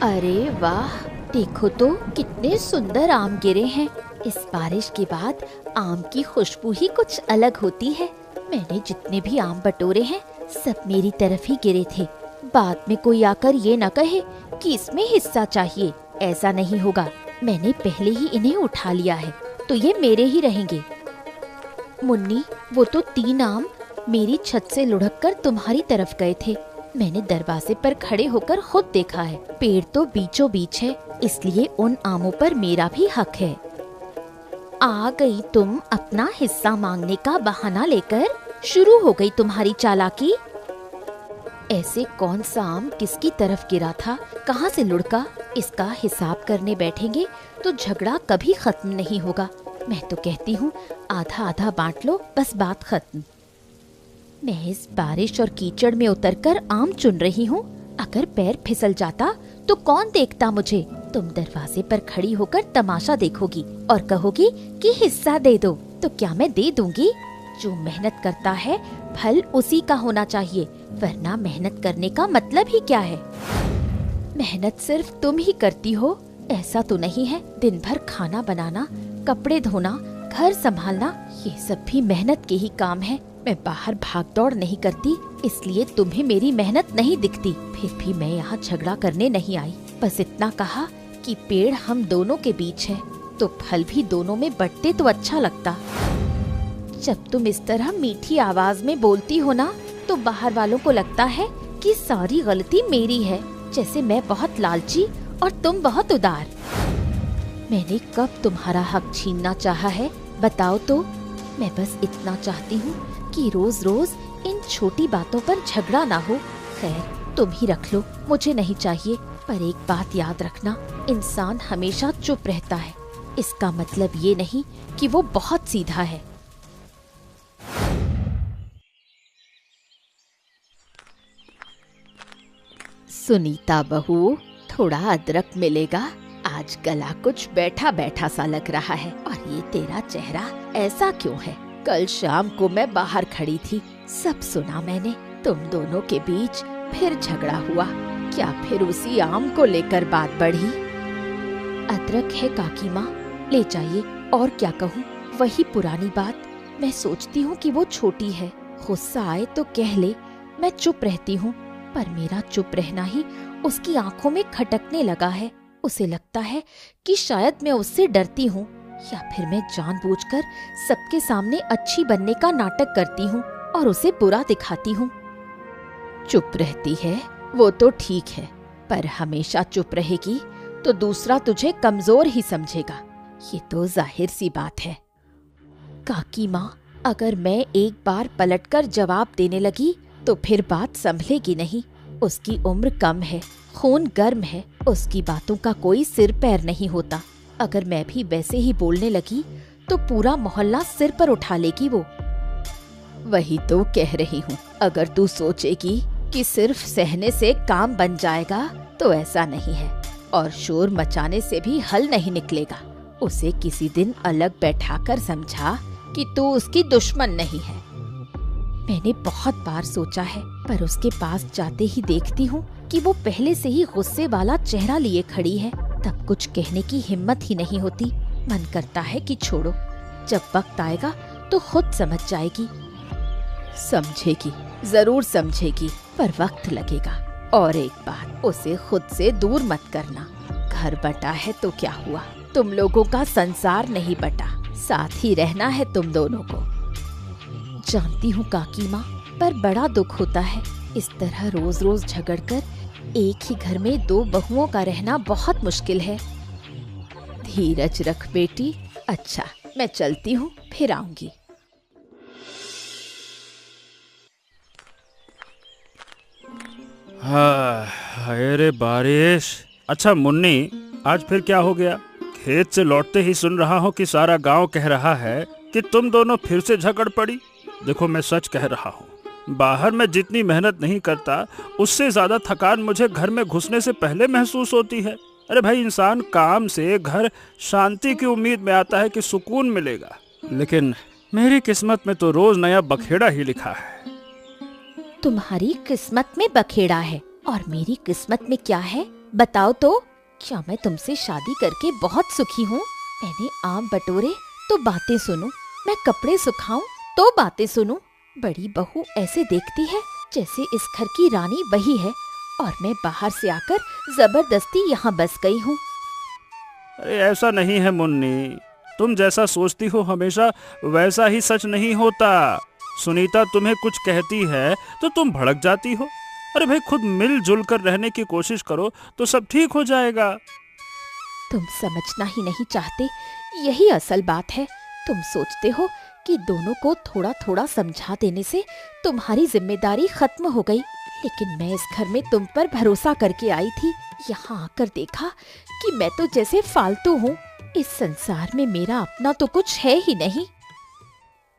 अरे वाह, देखो तो कितने सुंदर आम गिरे हैं। इस बारिश के बाद आम की खुशबू ही कुछ अलग होती है। मैंने जितने भी आम बटोरे हैं सब मेरी तरफ ही गिरे थे। बाद में कोई आकर ये न कहे कि इसमें हिस्सा चाहिए। ऐसा नहीं होगा, मैंने पहले ही इन्हें उठा लिया है तो ये मेरे ही रहेंगे। मुन्नी, वो तो 3 आम मेरी छत से लुढ़क कर तुम्हारी तरफ गए थे। मैंने दरवाजे पर खड़े होकर खुद देखा है। पेड़ तो बीचों बीच है, इसलिए उन आमों पर मेरा भी हक है। आ गई तुम अपना हिस्सा मांगने का बहाना लेकर। शुरू हो गई तुम्हारी चालाकी। ऐसे कौन सा आम किसकी तरफ गिरा था, कहाँ से लुढ़का, इसका हिसाब करने बैठेंगे तो झगड़ा कभी खत्म नहीं होगा। मैं तो कहती हूँ आधा आधा बांट लो, बस बात खत्म। मैं इस बारिश और कीचड़ में उतरकर आम चुन रही हूँ। अगर पैर फिसल जाता तो कौन देखता मुझे। तुम दरवाजे पर खड़ी होकर तमाशा देखोगी और कहोगी कि हिस्सा दे दो, तो क्या मैं दे दूंगी? जो मेहनत करता है फल उसी का होना चाहिए, वरना मेहनत करने का मतलब ही क्या है? मेहनत सिर्फ तुम ही करती हो, ऐसा तो नहीं है। दिन भर खाना बनाना, कपड़े धोना, घर संभालना, ये सब भी मेहनत के ही काम है। मैं बाहर भाग दौड़ नहीं करती, इसलिए तुम्हें मेरी मेहनत नहीं दिखती। फिर भी मैं यहाँ झगड़ा करने नहीं आई। बस इतना कहा कि पेड़ हम दोनों के बीच है, तो फल भी दोनों में बंटते तो अच्छा लगता। जब तुम इस तरह मीठी आवाज में बोलती हो ना, तो बाहर वालों को लगता है कि सारी गलती मेरी है, जैसे मैं बहुत लालची और तुम बहुत उदार। मैंने कब तुम्हारा हक छीनना चाहा है, बताओ तो? मैं बस इतना चाहती हूँ कि रोज रोज इन छोटी बातों पर झगड़ा ना हो। खैर, तुम ही रख लो, मुझे नहीं चाहिए। पर एक बात याद रखना, इंसान हमेशा चुप रहता है, इसका मतलब ये नहीं कि वो बहुत सीधा है। सुनीता बहू, थोड़ा अदरक मिलेगा? आज गला कुछ बैठा बैठा सा लग रहा है। और ये तेरा चेहरा ऐसा क्यों है? कल शाम को मैं बाहर खड़ी थी, सब सुना मैंने। तुम दोनों के बीच फिर झगड़ा हुआ। क्या फिर उसी आम को लेकर बात बढ़ी? अदरक है काकी माँ, ले जाइए। और क्या कहूँ, वही पुरानी बात। मैं सोचती हूँ कि वो छोटी है, गुस्सा आए तो कह ले। मैं चुप रहती हूँ, पर मेरा चुप रहना ही उसकी आंखों में खटकने लगा है। उसे लगता है कि शायद मैं उससे डरती हूँ, या फिर मैं जानबूझकर सबके सामने अच्छी बनने का नाटक करती हूँ और उसे बुरा दिखाती हूँ। चुप रहती है वो तो ठीक है, पर हमेशा चुप रहेगी तो दूसरा तुझे कमजोर ही समझेगा। ये तो जाहिर सी बात है। काकी माँ, अगर मैं एक बार पलटकर जवाब देने लगी तो फिर बात संभलेगी नहीं। उसकी उम्र कम है, खून गर्म है, उसकी बातों का कोई सिर पैर नहीं होता। अगर मैं भी वैसे ही बोलने लगी तो पूरा मोहल्ला सिर पर उठा लेगी वो। वही तो कह रही हूँ, अगर तू सोचेगी कि सिर्फ सहने से काम बन जाएगा तो ऐसा नहीं है, और शोर मचाने से भी हल नहीं निकलेगा। उसे किसी दिन अलग बैठाकर समझा कि तू उसकी दुश्मन नहीं है। मैंने बहुत बार सोचा है, पर उसके पास जाते ही देखती हूँ कि वो पहले से ही गुस्से वाला चेहरा लिए खड़ी है। तब कुछ कहने की हिम्मत ही नहीं होती। मन करता है कि छोड़ो, जब वक्त आएगा तो खुद समझ जाएगी। समझेगी, जरूर समझेगी, पर वक्त लगेगा। और एक बात, उसे खुद से दूर मत करना। घर बटा है तो क्या हुआ, तुम लोगों का संसार नहीं बटा, साथ ही रहना है तुम दोनों को। जानती हूँ काकी माँ, पर बड़ा दुख होता है। इस तरह रोज रोज झगड़कर एक ही घर में 2 बहुओं का रहना बहुत मुश्किल है। धीरज रख बेटी। अच्छा, मैं चलती हूँ, फिर आऊंगी। हाँ, हाय रे बारिश। अच्छा मुन्नी, आज फिर क्या हो गया? खेत से लौटते ही सुन रहा हूँ कि सारा गांव कह रहा है कि तुम दोनों फिर से झगड़ पड़ी। देखो, मैं सच कह रहा हूँ, बाहर मैं जितनी मेहनत नहीं करता उससे ज्यादा थकान मुझे घर में घुसने से पहले महसूस होती है। अरे भाई, इंसान काम से घर शांति की उम्मीद में आता है कि सुकून मिलेगा, लेकिन मेरी किस्मत में तो रोज नया बखेड़ा ही लिखा है। तुम्हारी किस्मत में बखेड़ा है और मेरी किस्मत में क्या है? बताओ तो, क्या मैं तुमसे शादी करके बहुत सुखी हूँ? मैंने आम बटोरे तो बातें सुनूं, मैं कपड़े सुखाऊं तो बातें सुनूं। बड़ी बहू ऐसे देखती है जैसे इस घर की रानी वही है, और मैं बाहर से आकर जबरदस्ती यहाँ बस गई हूँ। अरे ऐसा नहीं है मुन्नी, तुम जैसा सोचती हो हमेशा वैसा ही सच नहीं होता। सुनीता तुम्हें कुछ कहती है तो तुम भड़क जाती हो। अरे भाई, खुद मिलजुल कर रहने की कोशिश करो तो सब ठीक हो जाएगा। तुम समझना ही नहीं चाहते, यही असल बात है। तुम सोचते हो कि दोनों को थोड़ा थोड़ा समझा देने से तुम्हारी जिम्मेदारी खत्म हो गई, लेकिन मैं इस घर में तुम पर भरोसा करके आई थी। यहाँ आकर देखा कि मैं तो जैसे फालतू हूँ। इस संसार में मेरा अपना तो कुछ है ही नहीं।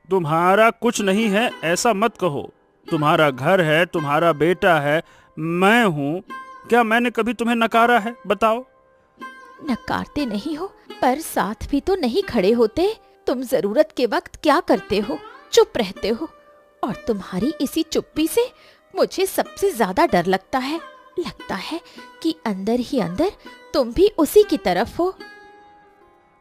तुम्हारा कुछ नहीं है ऐसा मत कहो। तुम्हारा घर है, तुम्हारा बेटा है, मैं हूँ। क्या मैंने कभी तुम्हें नकारा है? बताओ। नकारते नहीं हो, पर साथ भी तो नहीं खड़े होते। तुम जरूरत के वक्त क्या करते हो? चुप रहते हो। और तुम्हारी इसी चुप्पी से मुझे सबसे ज्यादा डर लगता है। लगता है कि अंदर ही अंदर तुम भी उसी की तरफ हो।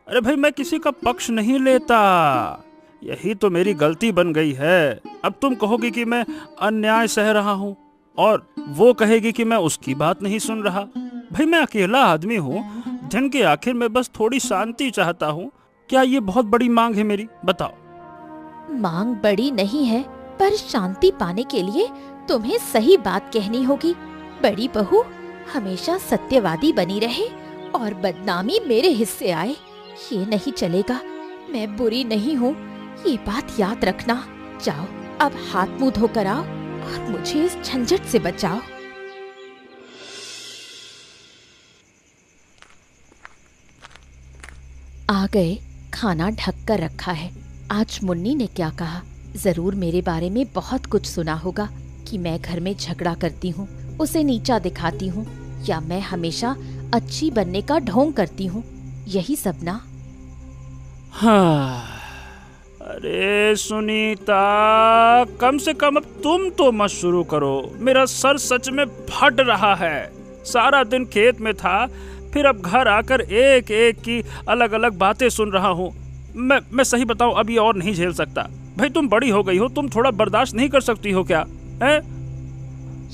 अरे भाई, मैं किसी का पक्ष नहीं लेता। यही तो मेरी गलती बन गई है। अब तुम कहोगी कि मैं अन्याय सह रहा हूँ, और वो कहेगी कि मैं उसकी बात नहीं सुन रहा। भाई, मैं अकेला आदमी हूँ। दिन के आखिर में बस थोड़ी शांति चाहता हूँ। क्या ये बहुत बड़ी मांग है मेरी? बताओ। मांग बड़ी नहीं है, पर शांति पाने के लिए तुम्हें सही बात कहनी होगी। बड़ी बहू हमेशा सत्यवादी बनी रहे और बदनामी मेरे हिस्से आए, ये नहीं चलेगा। मैं बुरी नहीं हूँ, ये बात याद रखना। जाओ, अब हाथ मुंह धोकर आओ और मुझे इस झंझट से बचाओ। आ गए। खाना ढक कर रखा है। आज मुन्नी ने क्या कहा? जरूर मेरे बारे में बहुत कुछ सुना होगा कि मैं घर में झगड़ा करती हूँ, उसे नीचा दिखाती हूँ, या मैं हमेशा अच्छी बनने का ढोंग करती हूँ। यही सब ना? हाँ। अरे सुनीता, कम से कम अब तुम तो मत शुरू करो। मेरा सर सच में फट रहा है। सारा दिन खेत में था, फिर अब घर आकर एक एक की अलग अलग बातें सुन रहा हूँ। मैं सही बताऊँ, अब ये और नहीं झेल सकता। भाई, तुम बड़ी हो गई हो, तुम थोड़ा बर्दाश्त नहीं कर सकती हो क्या? है?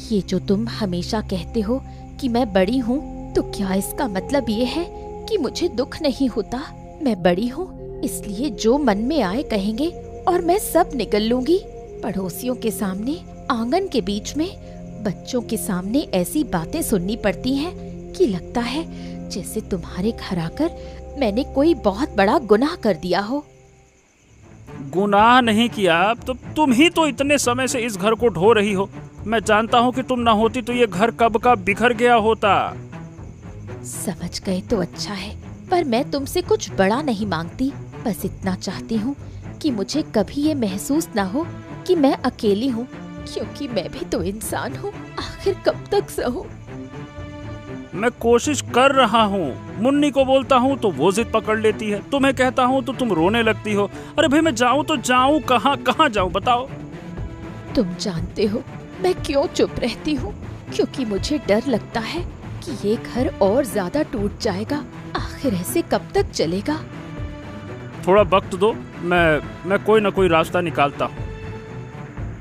ये जो तुम हमेशा कहते हो कि मैं बड़ी हूँ, तो क्या इसका मतलब ये है कि मुझे दुख नहीं होता? मैं बड़ी हूँ, इसलिए जो मन में आए कहेंगे और मैं सब निकल लूंगी। पड़ोसियों के सामने, आंगन के बीच में, बच्चों के सामने ऐसी बातें सुननी पड़ती हैं कि लगता है जैसे तुम्हारे घर आकर मैंने कोई बहुत बड़ा गुनाह कर दिया हो। गुनाह नहीं किया तो तुम ही तो इतने समय से इस घर को ढो रही हो। मैं जानता हूँ कि तुम ना होती तो ये घर कब का बिखर गया होता। समझ गए तो अच्छा है, पर मैं तुमसे कुछ बड़ा नहीं मांगती। बस इतना चाहती हूँ कि मुझे कभी ये महसूस ना हो कि मैं अकेली हूँ, क्योंकि मैं भी तो इंसान हूँ। आखिर कब तक सहूं? मैं कोशिश कर रहा हूँ। मुन्नी को बोलता हूँ तो वो जिद पकड़ लेती है, तुम्हें कहता हूँ तो तुम रोने लगती हो। अरे भाई, मैं जाऊँ तो जाऊँ कहाँ? कहाँ जाऊँ बताओ? तुम जानते हो मैं क्यों चुप रहती हूँ? क्योंकि मुझे डर लगता है कि ये घर और ज्यादा टूट जाएगा। आखिर ऐसे कब तक चलेगा? थोड़ा वक्त दो, मैं कोई ना कोई रास्ता निकालता हूँ।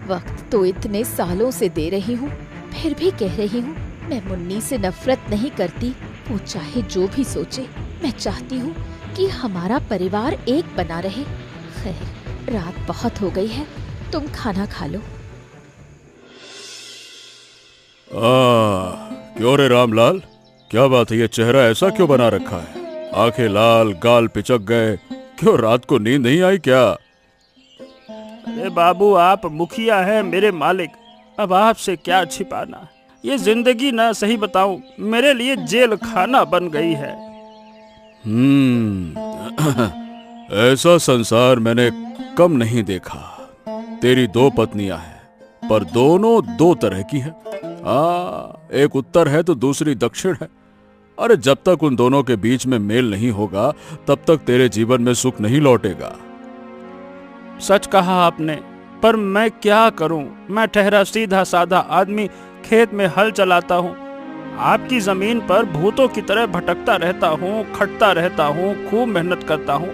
वक्त तो इतने सालों से दे रही हूँ, फिर भी कह रही हूँ मैं मुन्नी से नफरत नहीं करती। वो चाहे जो भी सोचे, मैं चाहती हूँ कि हमारा परिवार एक बना रहे। खैर, रात बहुत हो गई है, तुम खाना खा लो। क्यों रे रामलाल, क्या बात है? ये चेहरा ऐसा क्यों बना रखा है? आंखें लाल, गाल पिचक गए। क्यों, रात को नींद नहीं आई क्या? अरे बाबू, आप मुखिया हैं, मेरे मालिक। अब आपसे क्या छिपाना। ये जिंदगी ना, सही बताऊं, मेरे लिए जेल खाना बन गई है। ऐसा संसार मैंने कम नहीं देखा। तेरी 2 पत्नियां हैं, पर दोनों 2 तरह की हैं। एक उत्तर है तो दूसरी दक्षिण है। अरे जब तक उन दोनों के बीच में मेल नहीं होगा, तब तक तेरे जीवन में सुख नहीं लौटेगा। सच कहा आपने, पर मैं क्या करूं? मैं ठहरा सीधा साधा आदमी खेत में हल चलाता हूं। आपकी जमीन पर भूतों की तरह भटकता रहता हूँ, खटता रहता हूँ, खूब मेहनत करता हूँ,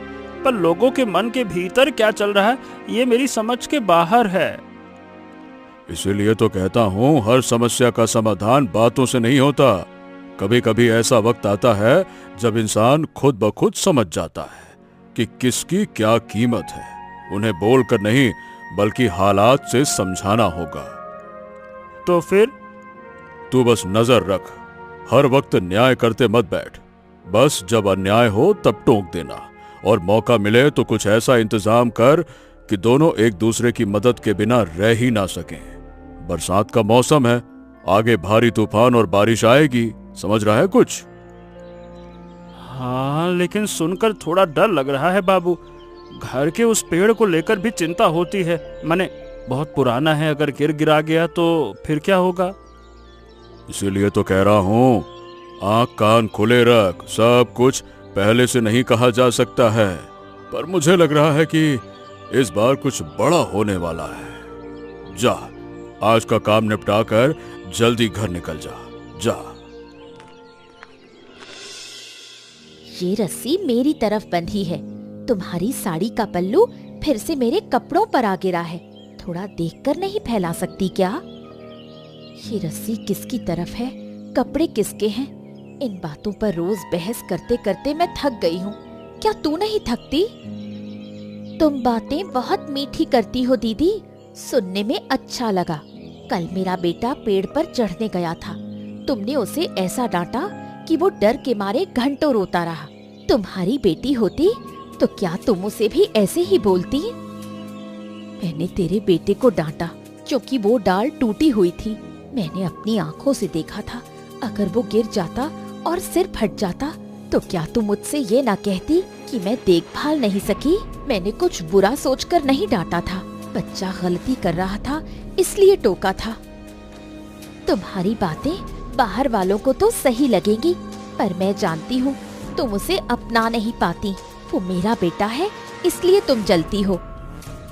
पर लोगों के मन के भीतर क्या चल रहा है ये मेरी समझ के बाहर है। इसीलिए तो कहता हूँ हर समस्या का समाधान बातों से नहीं होता। कभी कभी ऐसा वक्त आता है जब इंसान खुद ब खुद समझ जाता है कि किसकी क्या कीमत है। उन्हें बोलकर नहीं बल्कि हालात से समझाना होगा। तो फिर? तू बस नजर रख, हर वक्त न्याय करते मत बैठ। बस जब अन्याय हो तब टोक देना, और मौका मिले तो कुछ ऐसा इंतजाम कर कि दोनों एक दूसरे की मदद के बिना रह ही ना सकें। बरसात का मौसम है, आगे भारी तूफान और बारिश आएगी, समझ रहा है कुछ? हाँ, लेकिन सुनकर थोड़ा डर लग रहा है बाबू। घर के उस पेड़ को लेकर भी चिंता होती है। माने बहुत पुराना है, अगर गिरा गया तो फिर क्या होगा? इसीलिए तो कह रहा हूं आंख कान खुले रख। सब कुछ पहले से नहीं कहा जा सकता है, पर मुझे लग रहा है कि इस बार कुछ बड़ा होने वाला है। जा, आज का काम निपटा कर जल्दी घर निकल जा। जा। ये रस्सी मेरी तरफ बंधी है। तुम्हारी साड़ी का पल्लू फिर से मेरे कपड़ों पर आ गिरा है। थोड़ा देखकर नहीं फैला सकती क्या? ये रस्सी किसकी तरफ है, कपड़े किसके हैं? इन बातों पर रोज बहस करते करते मैं थक गई हूँ। क्या तू नहीं थकती? तुम बातें बहुत मीठी करती हो दीदी, सुनने में अच्छा लगा। कल मेरा बेटा पेड़ पर चढ़ने गया था। तुमने उसे ऐसा डांटा कि वो डर के मारे घंटों रोता रहा। तुम्हारी बेटी होती तो क्या तुम उसे भी ऐसे ही बोलती? मैंने तेरे बेटे को डांटा क्योंकि वो डाल टूटी हुई थी। मैंने अपनी आंखों से देखा था। अगर वो गिर जाता और सिर फट जाता तो क्या तुम मुझसे ये ना कहती कि मैं देखभाल नहीं सकी? मैंने कुछ बुरा सोचकर नहीं डांटा था। बच्चा गलती कर रहा था इसलिए टोका था। तुम्हारी बातें बाहर वालों को तो सही लगेंगी, पर मैं जानती हूँ तुम उसे अपना नहीं पाती। वो मेरा बेटा है इसलिए तुम जलती हो।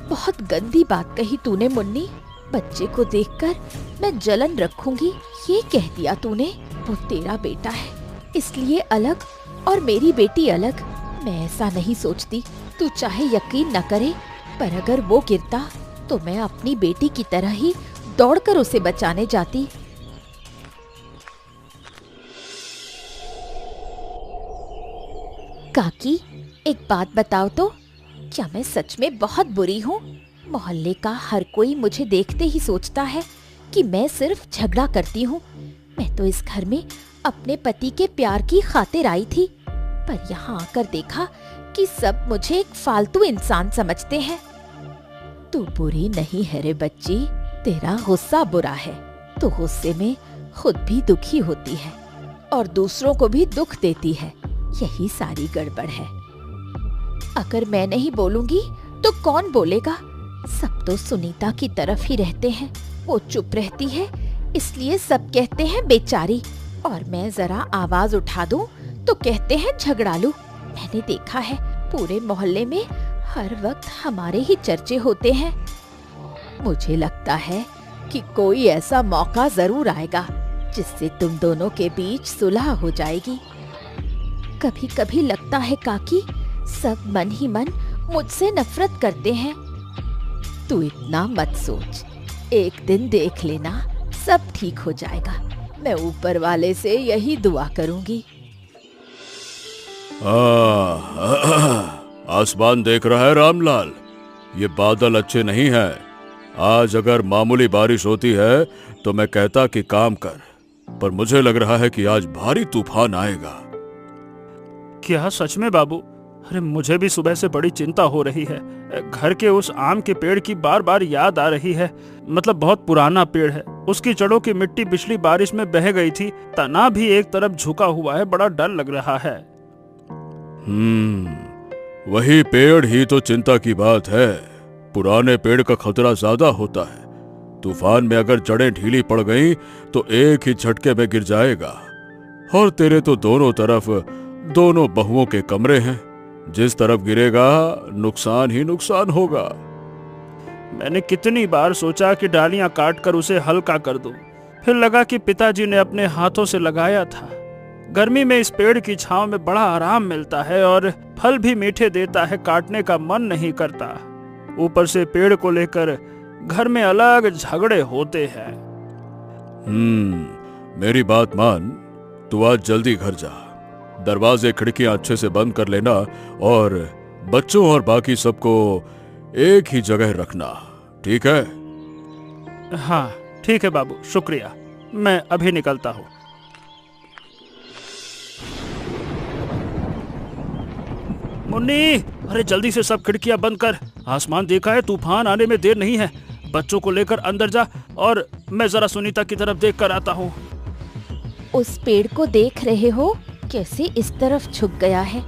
बहुत गंदी बात कही तूने मुन्नी। बच्चे को देखकर मैं जलन रखूंगी ये कह दिया तूने। वो तेरा बेटा है इसलिए अलग और मेरी बेटी अलग। मैं ऐसा नहीं सोचती। तू चाहे यकीन न करे, पर अगर वो गिरता तो मैं अपनी बेटी की तरह ही दौड़कर उसे बचाने जाती। काकी, एक बात बताओ तो, क्या मैं सच में बहुत बुरी हूँ? मोहल्ले का हर कोई मुझे देखते ही सोचता है कि मैं सिर्फ झगड़ा करती हूँ। मैं तो इस घर में अपने पति के प्यार की खातिर आई थी, पर यहाँ आकर देखा कि सब मुझे एक फालतू इंसान समझते हैं। तू बुरी नहीं है रे बच्ची, तेरा गुस्सा बुरा है। तू गुस्से में खुद भी दुखी होती है और दूसरों को भी दुख देती है। यही सारी गड़बड़ है। अगर मैं नहीं बोलूंगी तो कौन बोलेगा? सब तो सुनीता की तरफ ही रहते हैं। वो चुप रहती है इसलिए सब कहते हैं बेचारी, और मैं जरा आवाज उठा दूं तो कहते हैं झगड़ालू। मैंने देखा है पूरे मोहल्ले में हर वक्त हमारे ही चर्चे होते हैं। मुझे लगता है कि कोई ऐसा मौका जरूर आएगा जिससे तुम दोनों के बीच सुलह हो जाएगी। कभी कभी लगता है काकी, सब मन ही मन मुझसे नफरत करते हैं। तू इतना मत सोच, एक दिन देख लेना सब ठीक हो जाएगा। मैं ऊपर वाले से यही दुआ करूंगी। आसमान देख रहा है रामलाल, ये बादल अच्छे नहीं है। आज अगर मामूली बारिश होती है तो मैं कहता कि काम कर, पर मुझे लग रहा है कि आज भारी तूफान आएगा। क्या सच में बाबू? अरे मुझे भी सुबह से बड़ी चिंता हो रही है। घर के उस आम के पेड़ की बार बार याद आ रही है। मतलब बहुत पुराना पेड़ है, उसकी जड़ों की मिट्टी पिछली बारिश में बह गई थी। तना भी एक तरफ झुका हुआ है, बड़ा डर लग रहा है। वही पेड़ ही तो चिंता की बात है। पुराने पेड़ का खतरा ज्यादा होता है। तूफान में अगर जड़ें ढीली पड़ गईं तो एक ही झटके में गिर जाएगा। और तेरे तो दोनों तरफ दोनों बहुओं के कमरे हैं, जिस तरफ गिरेगा नुकसान ही नुकसान होगा। मैंने कितनी बार सोचा कि डालियां काटकर उसे हल्का कर दूं, फिर लगा कि पिताजी ने अपने हाथों से लगाया था। गर्मी में इस पेड़ की छांव में बड़ा आराम मिलता है और फल भी मीठे देता है, काटने का मन नहीं करता। ऊपर से पेड़ को लेकर घर में अलग झगड़े होते हैं। मेरी बात मान, तू आज जल्दी घर जा, दरवाजे खिड़कियां अच्छे से बंद कर लेना और बच्चों और बाकी सबको एक ही जगह रखना, ठीक है? हाँ ठीक है बाबू, शुक्रिया, मैं अभी निकलता हूँ। मुन्नी, अरे जल्दी से सब खिड़कियां बंद कर, आसमान देखा है, तूफान आने में देर नहीं है। बच्चों को लेकर अंदर जा और मैं जरा सुनीता की तरफ देख कर आता हूँ। उस पेड़ को देख रहे हो कैसे इस तरफ झुक गया है?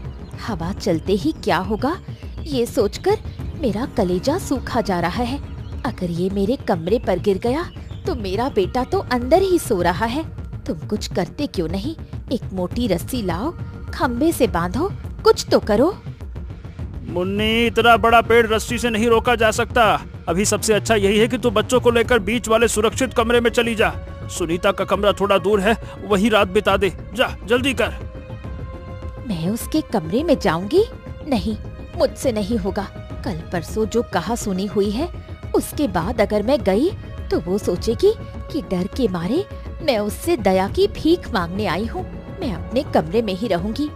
हवा चलते ही क्या होगा ये सोचकर मेरा कलेजा सूखा जा रहा है। अगर ये मेरे कमरे पर गिर गया तो मेरा बेटा तो अंदर ही सो रहा है। तुम कुछ करते क्यों नहीं? एक मोटी रस्सी लाओ, खम्बे से बांधो, कुछ तो करो। मुन्नी, इतना बड़ा पेड़ रस्सी से नहीं रोका जा सकता। अभी सबसे अच्छा यही है कि तू बच्चों को लेकर बीच वाले सुरक्षित कमरे में चली जा। सुनीता का कमरा थोड़ा दूर है, वहीं रात बिता दे। जा जल्दी कर। मैं उसके कमरे में जाऊंगी? नहीं, मुझसे नहीं होगा। कल परसों जो कहा सुनी हुई है, उसके बाद अगर मैं गई तो वो सोचेगी कि डर के मारे मैं उससे दया की भीख मांगने आई हूँ। मैं अपने कमरे में ही रहूंगी।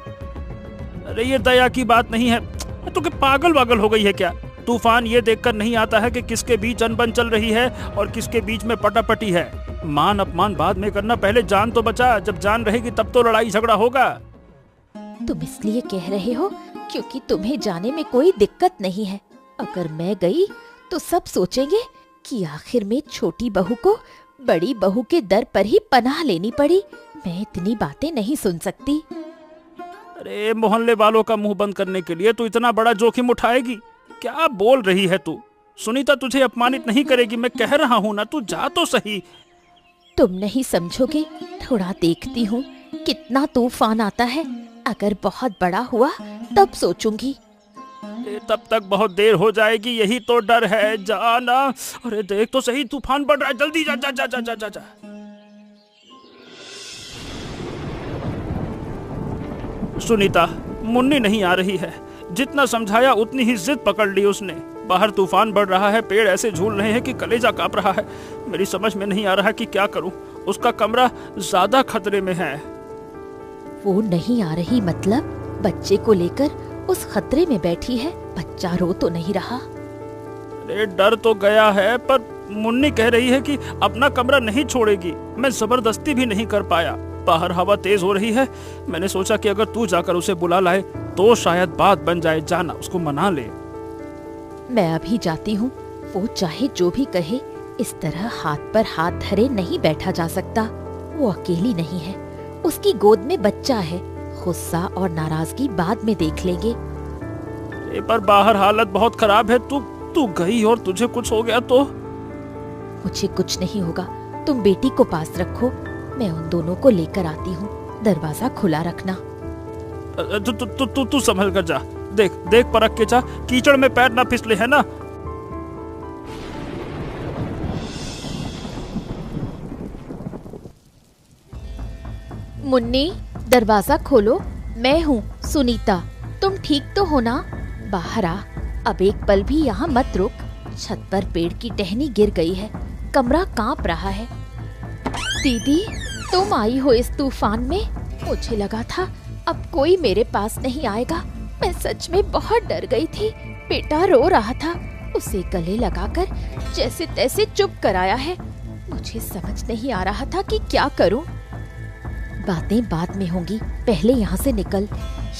अरे ये दया की बात नहीं है, तो क्या पागल वागल हो गई है क्या? तूफान ये देखकर नहीं आता है कि किसके बीच अनबन चल रही है और किसके बीच में पटापटी है। मान अपमान बाद में करना, पहले जान तो बचा। जब जान रहेगी तब तो लड़ाई झगड़ा होगा। तुम इसलिए कह रहे हो क्योंकि तुम्हें जाने में कोई दिक्कत नहीं है। अगर मैं गई तो सब सोचेंगे कि आखिर में छोटी बहू को बड़ी बहू के दर पर ही पनाह लेनी पड़ी। मैं इतनी बातें नहीं सुन सकती। अरे मोहल्ले वालों का मुंह बंद करने के लिए तू इतना बड़ा जोखिम उठाएगी? क्या बोल रही है तू? सुनीता तुझे अपमानित नहीं करेगी, मैं कह रहा हूँ ना, तू जा तो सही। तुम नहीं समझोगे, थोड़ा देखती हूँ कितना तूफान आता है। अगर बहुत बड़ा हुआ तब सोचूंगी। तब तक बहुत देर हो जाएगी, यही तो डर है। जाना। अरे देख तो सही, तूफान बढ़ रहा है, जल्दी जा जा जा जा जा जा, जा। सुनीता, मुन्नी नहीं आ रही है। जितना समझाया उतनी ही जिद पकड़ ली उसने। बाहर तूफान बढ़ रहा है, पेड़ ऐसे झूल रहे हैं कि कलेजा कांप रहा है। मेरी समझ में नहीं आ रहा कि क्या करूं। उसका कमरा ज्यादा खतरे में है। वो नहीं आ रही मतलब बच्चे को लेकर उस खतरे में बैठी है। बच्चा रो तो नहीं रहा? अरे डर तो गया है, पर मुन्नी कह रही है कि अपना कमरा नहीं छोड़ेगी। मैं जबरदस्ती भी नहीं कर पाया। बाहर हवा तेज हो रही है। मैंने सोचा कि अगर तू जाकर उसे बुला लाए तो शायद बात बन जाए। जाना, उसको मना ले। मैं अभी जाती हूँ। वो चाहे जो भी कहे, इस तरह हाथ पर हाथ धरे नहीं बैठा जा सकता। वो अकेली नहीं है, उसकी गोद में बच्चा है। गुस्सा और नाराजगी बाद में देख लेंगे। पर बाहर हालत बहुत खराब है। तू गई और तुझे कुछ हो गया तो? मुझे कुछ नहीं होगा, तुम बेटी को पास रखो। मैं उन दोनों को लेकर आती हूँ। दरवाजा खुला रखना। तू संभल कर जा। देख देख परख के जा, कीचड़ में पैर ना फिसले, है ना? मुन्नी, दरवाजा खोलो। मैं हूँ सुनीता। तुम ठीक तो हो ना? बाहर आ। अब एक पल भी यहाँ मत रुक। छत पर पेड़ की टहनी गिर गई है, कमरा कांप रहा है। दीदी, तुम आई हो इस तूफान में? मुझे लगा था अब कोई मेरे पास नहीं आएगा। मैं सच में बहुत डर गई थी। बेटा रो रहा था, उसे गले लगाकर जैसे तैसे चुप कराया है। मुझे समझ नहीं आ रहा था कि क्या करूं। बातें बाद में होंगी, पहले यहाँ से निकल।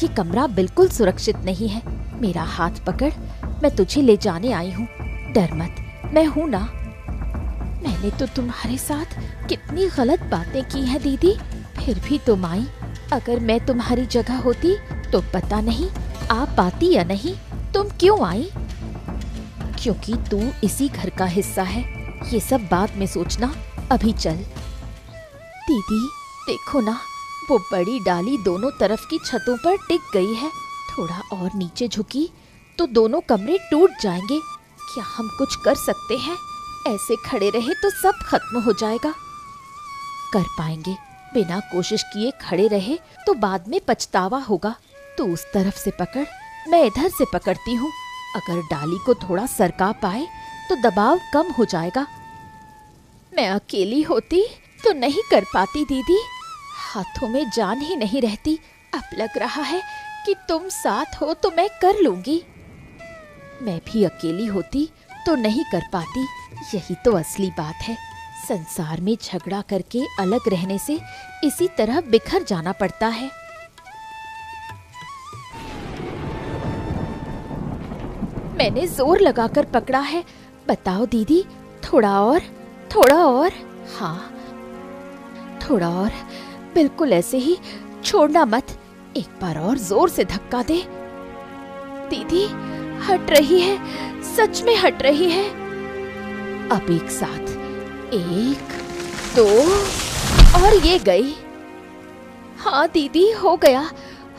ये कमरा बिल्कुल सुरक्षित नहीं है। मेरा हाथ पकड़, मैं तुझे ले जाने आई हूँ। डर मत, मैं हूँ ना। मैंने तो तुम्हारे साथ कितनी गलत बातें की हैं दीदी, फिर भी तुम आई। अगर मैं तुम्हारी जगह होती तो पता नहीं आ पाती या नहीं। तुम क्यों आई? क्योंकि तू इसी घर का हिस्सा है। ये सब बाद में सोचना, अभी चल। दीदी देखो ना, वो बड़ी डाली दोनों तरफ की छतों पर टिक गई है। थोड़ा और नीचे झुकी तो दोनों कमरे टूट जाएंगे। क्या हम कुछ कर सकते हैं? ऐसे खड़े रहे तो सब खत्म हो जाएगा। कर पाएंगे। बिना कोशिश किए खड़े रहे तो बाद में पछतावा होगा। तू उस तरफ से पकड़, मैं इधर से पकड़ती हूँ। अगर डाली को थोड़ा सरका पाए तो दबाव कम हो जाएगा। मैं अकेली होती तो नहीं कर पाती दीदी, हाथों में जान ही नहीं रहती। अब लग रहा है कि तुम साथ हो तो मैं कर लूंगी। मैं भी अकेली होती तो नहीं कर पाती, यही तो असली बात है। संसार में झगड़ा करके अलग रहने से इसी तरह बिखर जाना पड़ता है। मैंने जोर लगाकर पकड़ा है। बताओ दीदी, थोड़ा और, थोड़ा और। हाँ, थोड़ा और, बिल्कुल ऐसे ही, छोड़ना मत। एक बार और जोर से धक्का दे। दीदी हट रही है, सच में हट रही है। अब एक साथ, 1 2 और ये गई। हाँ दीदी, हो गया,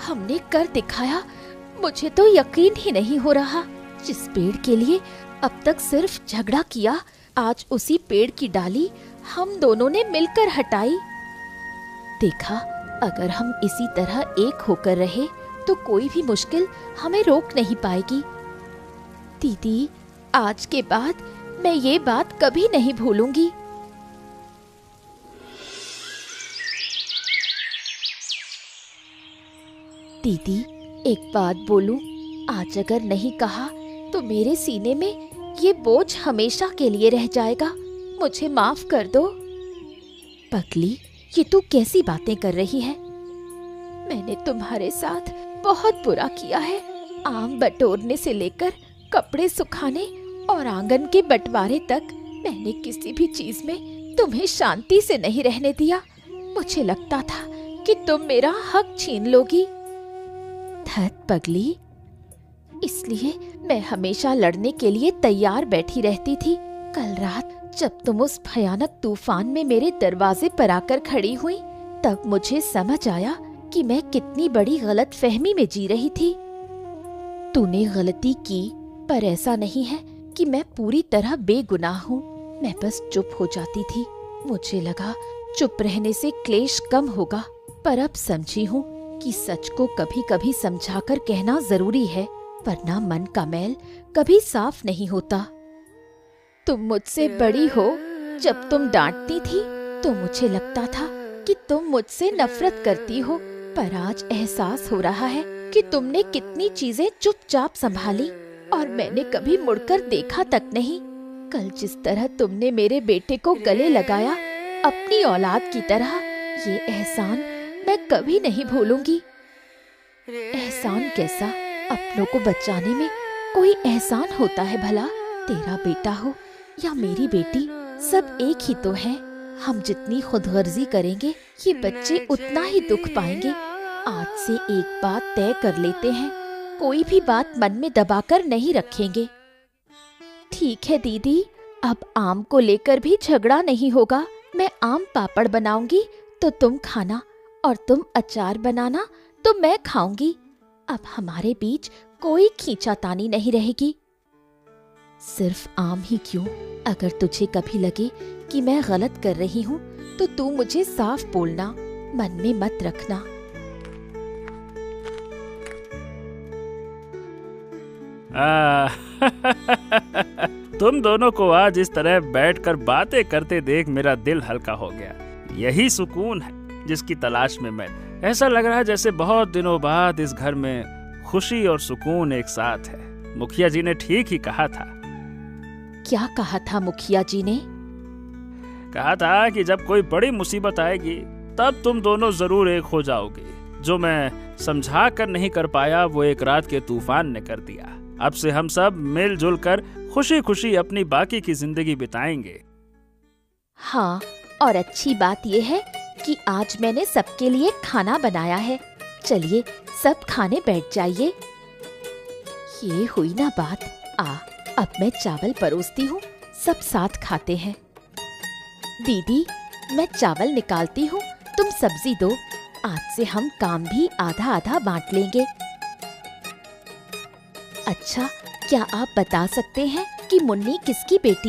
हमने कर दिखाया। मुझे तो यकीन ही नहीं हो रहा। जिस पेड़ के लिए अब तक सिर्फ झगड़ा किया, आज उसी पेड़ की डाली हम दोनों ने मिलकर हटाई। देखा, अगर हम इसी तरह एक होकर रहे तो कोई भी मुश्किल हमें रोक नहीं पाएगी। दीदी, आज के बाद मैं ये बात कभी नहीं भूलूंगी। दीदी, एक बात बोलूं, आज अगर नहीं कहा तो मेरे सीने में ये बोझ हमेशा के लिए रह जाएगा। मुझे माफ कर दो। पगली, ये तू कैसी बातें कर रही है? मैंने तुम्हारे साथ बहुत बुरा किया है। आम बटोरने से लेकर कपड़े सुखाने और आंगन के बंटवारे तक मैंने किसी भी चीज में तुम्हें शांति से नहीं रहने दिया। मुझे लगता था कि तुम मेरा हक छीन लोगी। धत पगली, इसलिए मैं हमेशा लड़ने के लिए तैयार बैठी रहती थी। कल रात जब तुम उस भयानक तूफान में मेरे दरवाजे पर आकर खड़ी हुई, तब मुझे समझ आया कि मैं कितनी बड़ी गलतफहमी में जी रही थी। तूने गलती की, पर ऐसा नहीं है कि मैं पूरी तरह बेगुनाह हूँ। मैं बस चुप हो जाती थी। मुझे लगा चुप रहने से क्लेश कम होगा, पर अब समझी हूँ कि सच को कभी कभी समझाकर कहना जरूरी है, वरना मन का मैल कभी साफ नहीं होता। तुम मुझसे बड़ी हो। जब तुम डांटती थी तो मुझे लगता था कि तुम मुझसे नफरत करती हो, पर आज एहसास हो रहा है कि तुमने कितनी चीजें चुपचाप संभाली और मैंने कभी मुड़कर देखा तक नहीं। कल जिस तरह तुमने मेरे बेटे को गले लगाया अपनी औलाद की तरह, ये एहसान मैं कभी नहीं भूलूंगी। एहसान कैसा? अपनों को बचाने में कोई एहसान होता है भला? तेरा बेटा हो या मेरी बेटी, सब एक ही तो है। हम जितनी खुदगर्जी करेंगे, ये बच्चे उतना ही दुख पाएंगे। आज से एक बात तय कर लेते हैं, कोई भी बात मन में दबाकर नहीं रखेंगे। ठीक है दीदी, अब आम को लेकर भी झगड़ा नहीं होगा। मैं आम पापड़ बनाऊंगी तो तुम खाना, और तुम अचार बनाना तो मैं खाऊंगी। अब हमारे बीच कोई खींचातानी नहीं रहेगी। सिर्फ आम ही क्यों, अगर तुझे कभी लगे कि मैं गलत कर रही हूँ तो तू मुझे साफ बोलना, मन में मत रखना। तुम दोनों को आज इस तरह बैठकर बातें करते देख मेरा दिल हल्का हो गया। यही सुकून है जिसकी तलाश में मैं। ऐसा लग रहा है जैसे बहुत दिनों बाद इस घर में खुशी और सुकून एक साथ है। मुखिया जी ने ठीक ही कहा था। क्या कहा था मुखिया जी ने? कहा था कि जब कोई बड़ी मुसीबत आएगी तब तुम दोनों जरूर एक हो जाओगे। जो मैं समझा कर नहीं कर पाया वो एक रात के तूफान ने कर दिया। अब से हम सब मिलजुल कर खुशी खुशी अपनी बाकी की जिंदगी बिताएंगे। हाँ, और अच्छी बात यह है कि आज मैंने सबके लिए खाना बनाया है। चलिए सब खाने बैठ जाइए। ये हुई ना बात। अब मैं चावल परोसती हूँ, सब साथ खाते हैं। दीदी, मैं चावल निकालती हूँ, तुम सब्जी दो। आज से हम काम भी आधा आधा बांट लेंगे। अच्छा, क्या आप बता सकते हैं कि मुन्नी किसकी बेटी